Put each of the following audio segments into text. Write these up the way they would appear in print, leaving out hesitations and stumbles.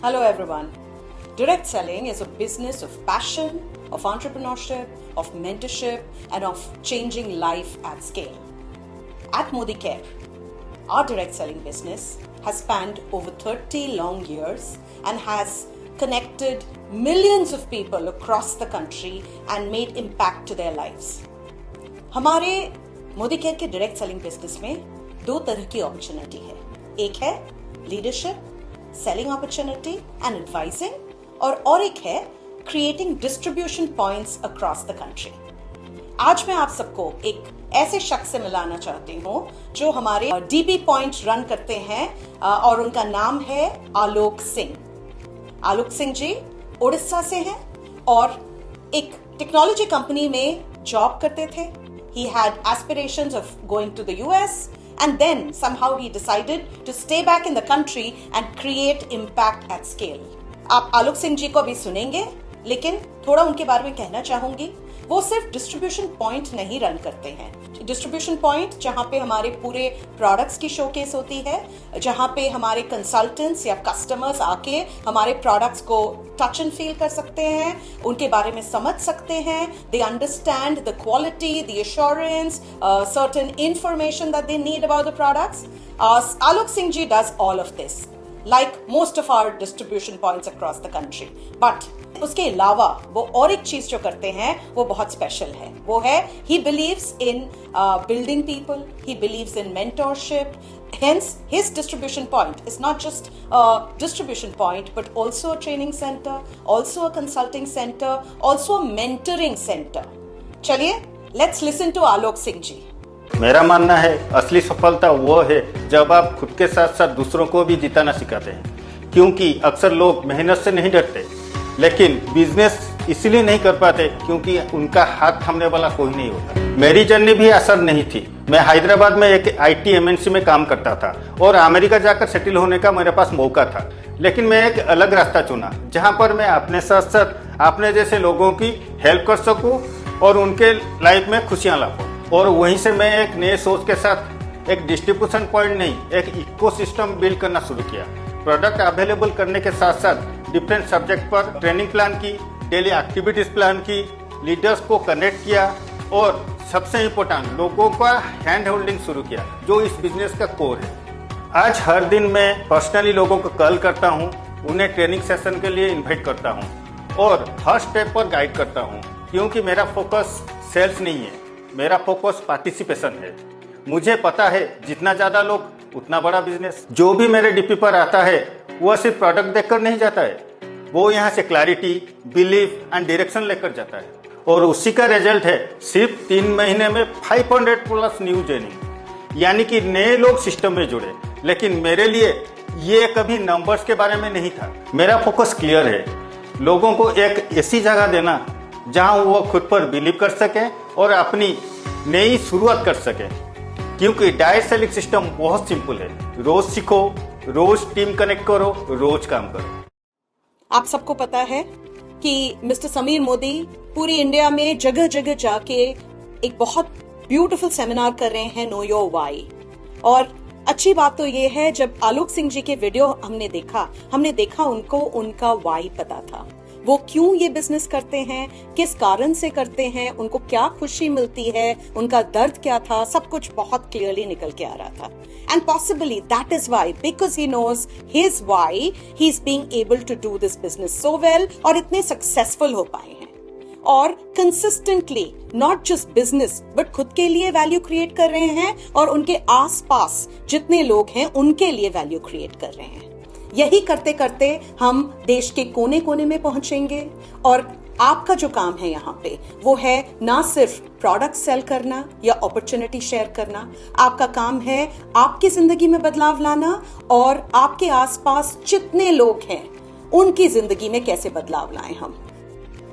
Hello everyone. Direct selling is a business of passion, of entrepreneurship, of mentorship, and of changing life at scale. At Modicare, our direct selling business has spanned over 30 long years and has connected millions of people across the country and made impact to their lives. हमारे Modicare के direct selling business में दो तरह की opportunity है. एक है leadership, selling opportunity and advising, और एक है creating distribution points across the country. आज मैं आप सबको एक ऐसे शख्स से मिलाना चाहती हूँ जो हमारे DB पॉइंट रन करते हैं और उनका नाम है आलोक सिंह. आलोक सिंह जी उड़ीसा से हैं और एक टेक्नोलॉजी कंपनी में जॉब करते थे. He had aspirations of going to the US and then somehow he decided to stay back in the country and create impact at scale. आप आलोक सिंह जी को भी सुनेंगे, लेकिन थोड़ा उनके बारे में कहना चाहूंगी. वो सिर्फ डिस्ट्रीब्यूशन पॉइंट नहीं रन करते हैं. डिस्ट्रीब्यूशन पॉइंट जहां पे हमारे पूरे प्रोडक्ट्स की शोकेस होती है, जहां पे हमारे कंसल्टेंट्स या कस्टमर्स आके हमारे प्रोडक्ट्स को टच एंड फील कर सकते हैं, उनके बारे में समझ सकते हैं. They understand the quality, the assurance, certain information that they need about the products. Alok Singh ji does all of this, like most of our distribution points across the country. But उसके अलावा वो और एक चीज जो करते हैं वो बहुत स्पेशल है. वो है he believes in building people, he believes in mentorship. Hence his distribution point is not just a distribution point but also a training center, also a consulting center, also a mentoring center. चलिए let's listen to Alok Singh ji. मेरा मानना है असली सफलता वो है जब आप खुद के साथ साथ दूसरों को भी जिताना सिखाते हैं. क्योंकि अक्सर लोग मेहनत से नहीं डरते, लेकिन बिजनेस इसलिए नहीं कर पाते क्योंकि उनका हाथ थामने वाला कोई नहीं होता. मेरी जर्नी भी आसान नहीं थी. मैं हैदराबाद में एक IT MNC में काम करता था और अमेरिका जाकर सेटल होने का मेरे पास मौका था. लेकिन मैं एक अलग रास्ता चुना जहां पर मैं अपने साथ साथ अपने जैसे लोगों की हेल्प कर सकूं और उनके लाइफ में खुशियां लाऊं. और वहीं से मैं एक नए सोच के साथ एक डिस्ट्रीब्यूशन पॉइंट नहीं, एक इकोसिस्टम बिल्ड करना शुरू किया. प्रोडक्ट अवेलेबल करने के साथ साथ डिफरेंट सब्जेक्ट पर ट्रेनिंग प्लान की, डेली एक्टिविटीज प्लान की, लीडर्स को कनेक्ट किया और सबसे इम्पोर्टेंट लोगों का हैंड होल्डिंग शुरू किया, जो इस बिजनेस का कोर है. आज हर दिन मैं पर्सनली लोगों को कॉल करता हूँ, उन्हें ट्रेनिंग सेशन के लिए इन्वाइट करता हूँ और हर स्टेप पर गाइड करता हूँ. क्योंकि मेरा फोकस सेल्स नहीं है, मेरा फोकस पार्टिसिपेशन है. मुझे पता है जितना ज्यादा लोग उतना बड़ा बिजनेस. जो भी मेरे DP पर आता है वह सिर्फ प्रोडक्ट देखकर नहीं जाता है, वो यहाँ से क्लैरिटी, बिलीफ एंड डायरेक्शन लेकर जाता है. और उसी का रिजल्ट है सिर्फ 3 महीने में 500+ न्यू जॉइनिंग, यानी कि नए लोग सिस्टम में जुड़े. लेकिन मेरे लिए ये कभी नंबर्स के बारे में नहीं था. मेरा फोकस क्लियर है, लोगों को एक ऐसी जगह देना जहां वो खुद पर बिलीव कर सके और अपनी नई शुरुआत कर सके. क्योंकि डायरेक्ट सेलिंग सिस्टम बहुत सिंपल है. रोज सीखो, रोज टीम कनेक्ट करो, रोज काम करो. आप सबको पता है कि मिस्टर समीर मोदी पूरी इंडिया में जगह जगह जाके एक बहुत ब्यूटीफुल सेमिनार कर रहे हैं, नो योर वाई. और अच्छी बात तो ये है, जब आलोक सिंह जी के वीडियो हमने देखा उनको उनका वाई पता था. वो क्यों ये बिजनेस करते हैं, किस कारण से करते हैं, उनको क्या खुशी मिलती है, उनका दर्द क्या था, सब कुछ बहुत क्लियरली निकल के आ रहा था. And possibly that is why, because he knows his why, he is being able to do this business so well और इतने सक्सेसफुल हो पाए हैं. और consistently not just business but खुद के लिए वैल्यू क्रिएट कर रहे हैं और उनके आसपास जितने लोग हैं उनके लिए वैल्यू क्रिएट कर रहे हैं. यही करते करते हम देश के कोने कोने में पहुंचेंगे. और आपका जो काम है यहाँ पे वो है ना सिर्फ प्रोडक्ट सेल करना या अपॉर्चुनिटी शेयर करना. आपका काम है आपकी जिंदगी में बदलाव लाना और आपके आसपास जितने लोग हैं उनकी जिंदगी में कैसे बदलाव लाएं हम.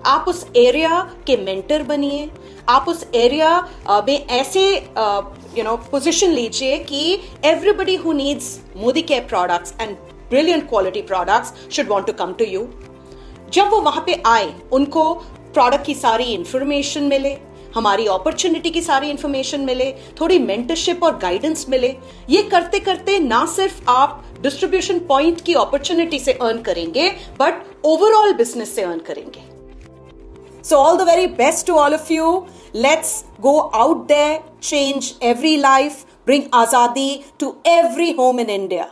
आप उस एरिया के मेंटर बनिए. आप उस एरिया में ऐसे पोजीशन लीजिए कि everybody who needs Modicare products and brilliant quality products should want to come to you. जब वो वहां पे आए, उनको प्रोडक्ट की सारी इंफॉर्मेशन मिले, हमारी अपॉर्चुनिटी की सारी इंफॉर्मेशन मिले, थोड़ी मेंटरशिप और गाइडेंस मिले. ये करते करते ना सिर्फ आप डिस्ट्रीब्यूशन पॉइंट की अपॉर्चुनिटी से अर्न करेंगे, बट ओवरऑल बिजनेस से अर्न करेंगे। So all the very best to all of you. Let's go out there, change every life, bring Azadi to every home in India.